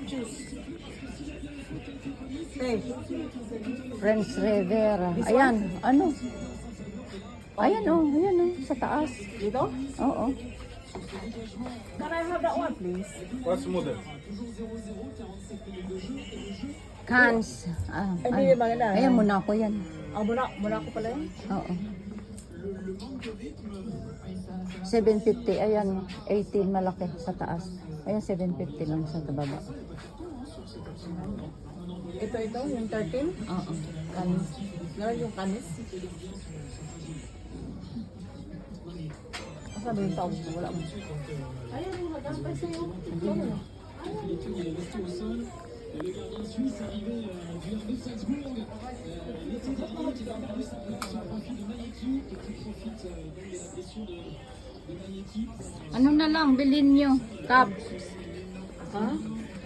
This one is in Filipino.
Hey, French Rivera. Ayan, ano? Ayan oh, sa taas. dito? Oo. Can I have that one, please? What's the model? Cans. Ah, Hindi naman na. ayan, Monaco yan. Ah, muna ko pala yun. Oo. 750, ayan, 18 malaki sa taas. Ayan, 750 lang sa baba. Ito, yung 13. Oo. Kanis. Meron yung kanis. Asa ba yung tawag? Wala mo. Ayun, yung nagkakapay sa'yo. Ano na lang, bilhin nyo? Cup. Ha?